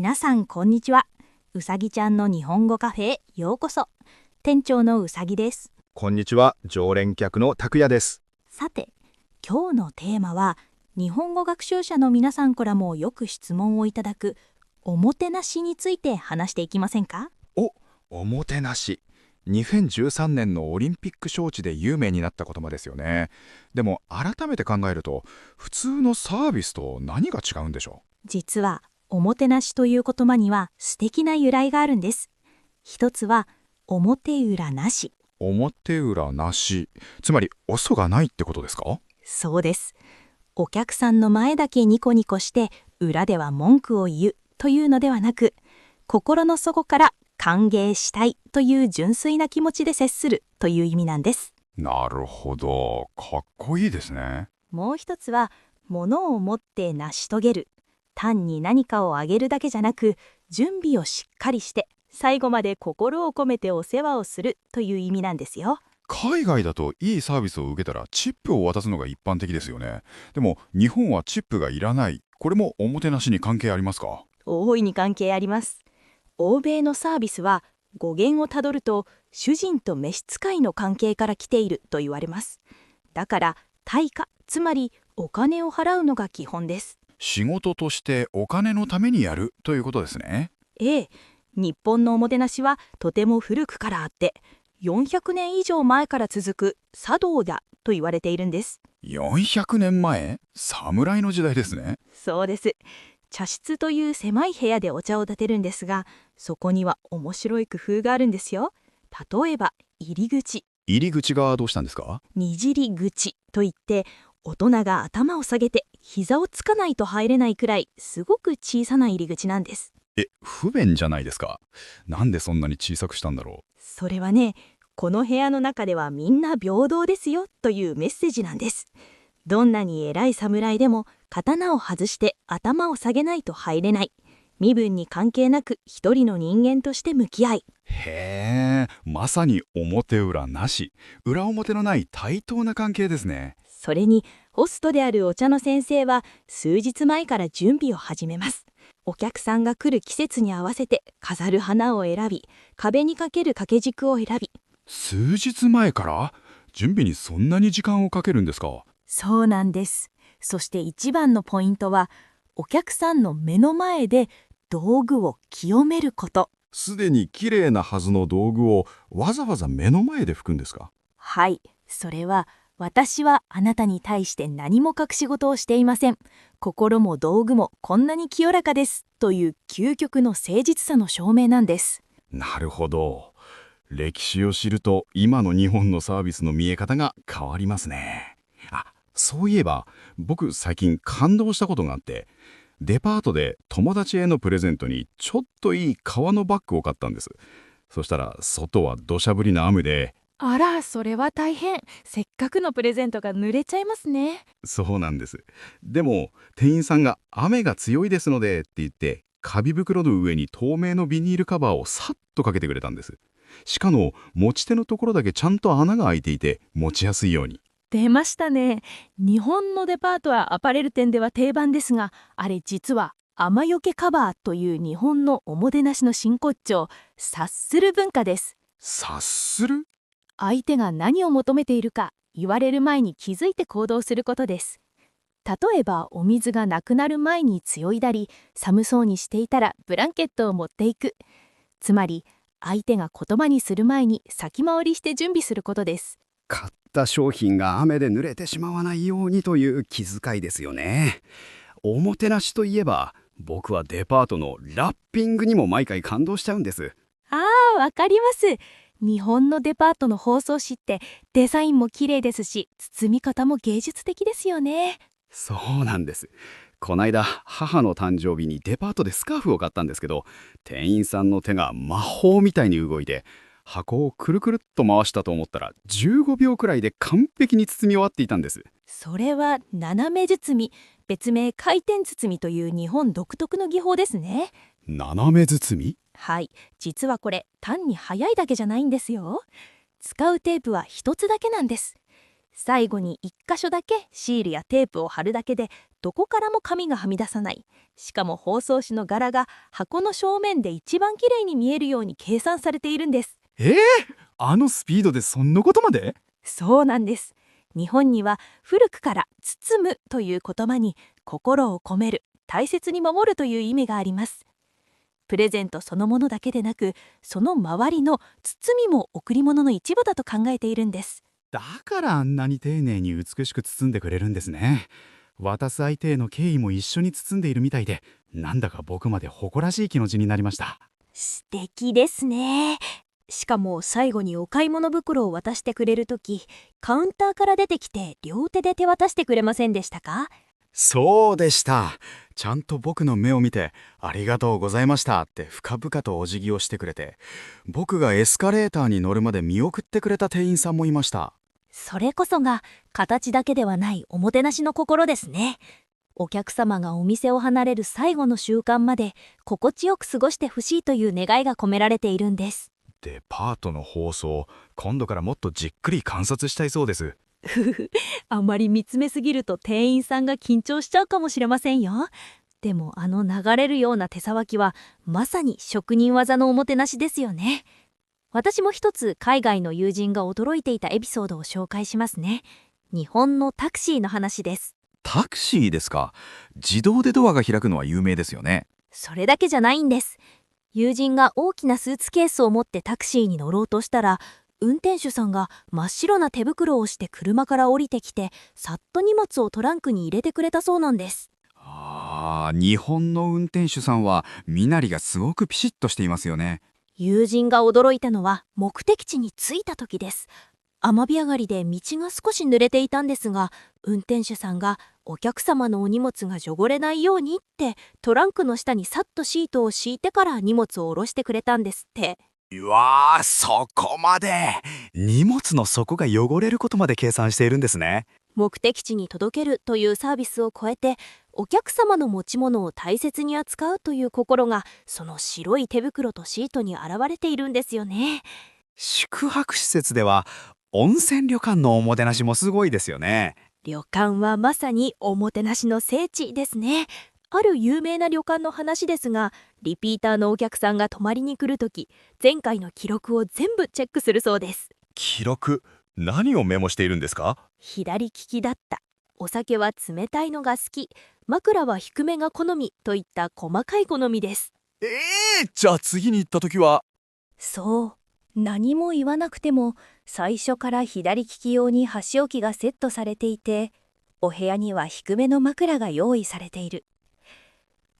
皆さんこんにちは。うさぎちゃんの日本語カフェへようこそ。店長のうさぎです。こんにちは、常連客の拓也です。さて、今日のテーマは日本語学習者の皆さんからもよく質問をいただくおもてなしについて話していきませんか？おもてなし。2013年のオリンピック招致で有名になった言葉ですよね。でも改めて考えると、普通のサービスと何が違うんでしょ実はおもてなしという言葉には素敵な由来があるんです。一つは表裏なし。う。表裏なし。つまり、嘘がないってことですか？そうです。お客さんの前だけニコニコして裏では文句を言うというのではなく、心の底から歓迎したいという純粋な気持ちで接するという意味なんです。なるほど。かっこいいですね。もう一つは物を持って成し遂げる。単に何かをあげるだけじゃなく、準備をしっかりして最後まで心を込めてお世話をするという意味なんですよ。海外だといいサービスを受けたらチップを渡すのが一般的ですよね。でも日本はチップがいらない。これもおもてなしに関係ありますか？大いに関係あります。欧米のサービスは語源をたどると主人と召使いの関係から来ていると言われます。だから対価、つまりお金を払うのが基本です。仕事としてお金のためにやるということですね。ええ、日本のおもてなしはとても古くからあって400年以上前から続く茶道だと言われているんです。400年前？侍の時代ですね。そうです。茶室という狭い部屋でお茶を立てるんですが、そこには面白い工夫があるんですよ。例えば入り口、入り口がどうしたんですか？にじり口といって、大人が頭を下げて膝をつかないと入れないくらいすごく小さな入り口なんです。不便じゃないですか。なんでそんなに小さくしたんだろそれはね、この部屋の中ではみんな平等ですよというメッセージなんです。どんなに偉い侍でも刀を外して頭を下げないと入れない。身分に関係なく一人の人間として向き合い。う。へえ、まさに表裏なし。裏表のない対等な関係ですね。それにホストであるお茶の先生は数日前から準備を始めます。お客さんが来る季節に合わせて飾る花を選び、壁にかける掛け軸を選び。数日前から準備にそんなに時間をかけるんですか？そうなんです。そして一番のポイントは、お客さんの目の前で道具を清めること。すでに綺麗なはずの道具をわざわざ目の前で拭くんですか？はい、それは私はあなたに対して何も隠し事をしていません。心も道具もこんなに清らかですという究極の誠実さの証明なんです。なるほど。歴史を知ると今の日本のサービスの見え方が変わりますね。そういえば僕最近感動したことがあって、デパートで友達へのプレゼントにちょっといい革のバッグを買ったんです。そしたら外は土砂降りの雨で。あら、それは大変。せっかくのプレゼントが濡れちゃいますね。そうなんです。でも店員さんが雨が強いですのでって言って紙袋の上に透明のビニールカバーをさっとかけてくれたんです。しかも持ち手のところだけちゃんと穴が開いていて持ちやすいように。出ましたね。日本のデパートはアパレル店では定番ですが、あれ実は雨よけカバーという日本のおもてなしの真骨頂、察する文化です。察する？相手が何を求めているか言われる前に気づいて行動することです。例えばお水がなくなる前に強いだり、寒そうにしていたらブランケットを持っていく。つまり相手が言葉にする前に先回りして準備することです。買った商品が雨で濡れてしまわないようにという気遣いですよね。おもてなしといえば、僕はデパートのラッピングにも毎回感動しちゃうんです。わかります。日本のデパートの包装紙ってデザインも綺麗ですし、包み方も芸術的ですよね。そうなんです。こないだ母の誕生日にデパートでスカーフを買ったんですけど、店員さんの手が魔法みたいに動いて、箱をくるくるっと回したと思ったら15秒くらいで完璧に包み終わっていたんです。それは斜め包み、別名回転包みという日本独特の技法ですね。斜め包み？はい、実はこれ単に早いだけじゃないんですよ。使うテープは一つだけなんです。最後に1箇所だけシールやテープを貼るだけでどこからも紙がはみ出さない。しかも包装紙の柄が箱の正面で一番きれいに見えるように計算されているんです。あのスピードでそんなことまで？そうなんです。日本には古くから包むという言葉に心を込める、大切に守るという意味があります。プレゼントそのものだけでなく、その周りの包みも贈り物の一部だと考えているんです。だからあんなに丁寧に美しく包んでくれるんですね。渡す相手への敬意も一緒に包んでいるみたいで、なんだか僕まで誇らしい気持ちになりました。素敵ですね。しかも最後にお買い物袋を渡してくれるとき、カウンターから出てきて両手で手渡してくれませんでしたか？そうでした。ちゃんと僕の目を見て、ありがとうございましたって深々とお辞儀をしてくれて、僕がエスカレーターに乗るまで見送ってくれた店員さんもいました。それこそが形だけではないおもてなしの心ですね。お客様がお店を離れる最後の瞬間まで心地よく過ごしてほしいという願いが込められているんです。デパートの放送、今度からもっとじっくり観察したいそうです。あまり見つめすぎると店員さんが緊張しちゃうかもしれませんよ。でもあの流れるような手さばきはまさに職人技のおもてなしですよね。私も一つ海外の友人が驚いていたエピソードを紹介しますね。日本のタクシーの話です。タクシーですか。自動でドアが開くのは有名ですよね。それだけじゃないんです。友人が大きなスーツケースを持ってタクシーに乗ろうとしたら、運転手さんが真っ白な手袋をして車から降りてきて、さっと荷物をトランクに入れてくれたそうなんです。日本の運転手さんは身なりがすごくピシッとしていますよね。友人が驚いたのは目的地に着いた時です。雨日上がりで道が少し濡れていたんですが、運転手さんがお客様のお荷物が汚れないようにってトランクの下にさっとシートを敷いてから荷物を下ろしてくれたんですって。うわー、そこまで。荷物の底が汚れることまで計算しているんですね。目的地に届けるというサービスを超えて、お客様の持ち物を大切に扱うという心がその白い手袋とシートに現れているんですよね。宿泊施設では温泉旅館のおもてなしもすごいですよね。旅館はまさにおもてなしの聖地ですね。ある有名な旅館の話ですが、リピーターのお客さんが泊まりに来るとき、前回の記録を全部チェックするそうです。記録、何をメモしているんですか？左利きだった、お酒は冷たいのが好き、枕は低めが好みといった細かい好みです。じゃあ次に行った時は。そう、何も言わなくても最初から左利き用に箸置きがセットされていて、お部屋には低めの枕が用意されている。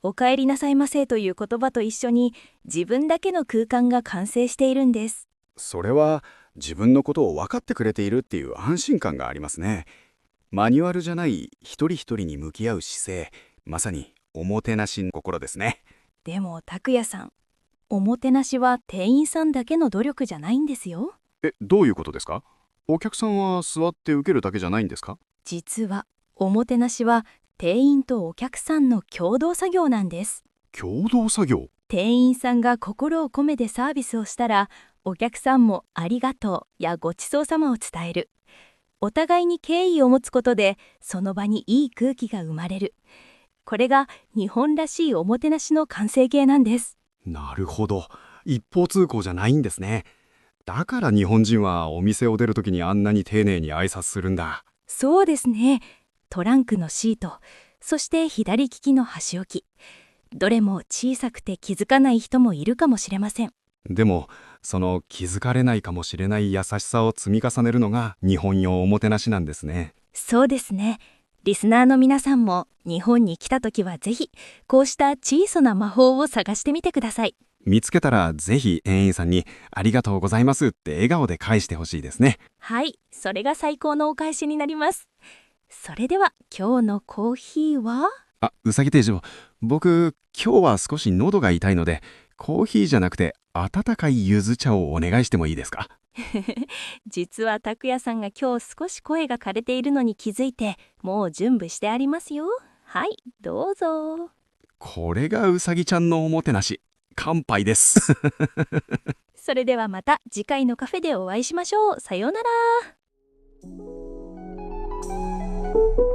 お帰りなさいませという言葉と一緒に自分だけの空間が完成しているんです。それは自分のことを分かってくれているっていう安心感がありますね。マニュアルじゃない一人一人に向き合う姿勢、まさにおもてなしの心ですね。でも拓也さん、おもてなしは店員さんだけの努力じゃないんですよ。どういうことですか？お客さんは座って受けるだけじゃないんですか？実はおもてなしは店員とお客さんの共同作業なんです。共同作業？店員さんが心を込めてサービスをしたら、お客さんもありがとうやごちそうさまを伝える。お互いに敬意を持つことでその場にいい空気が生まれる。これが日本らしいおもてなしの完成形なんです。なるほど。一方通行じゃないんですね。だから日本人はお店を出るときにあんなに丁寧に挨拶するんだ。そうですね。トランクのシート、そして左利きの箸置き。どれも小さくて気づかない人もいるかもしれません。でもその気づかれないかもしれない優しさを積み重ねるのが日本用おもてなしなんですね。そうですね。リスナーの皆さんも日本に来た時はぜひこうした小さな魔法を探してみてください。見つけたらぜひ店員さんにありがとうございますって笑顔で返してほしいですね。はい、それが最高のお返しになります。それでは今日のコーヒーは？うさぎ亭長、僕今日は少し喉が痛いのでコーヒーじゃなくて温かい柚子茶をお願いしてもいいですか？実は拓也さんが今日少し声が枯れているのに気づいて、もう準備してありますよ。はい、どうぞ。これがうさぎちゃんのおもてなし。乾杯です。それではまた次回のカフェでお会いしましょう。さようなら。す。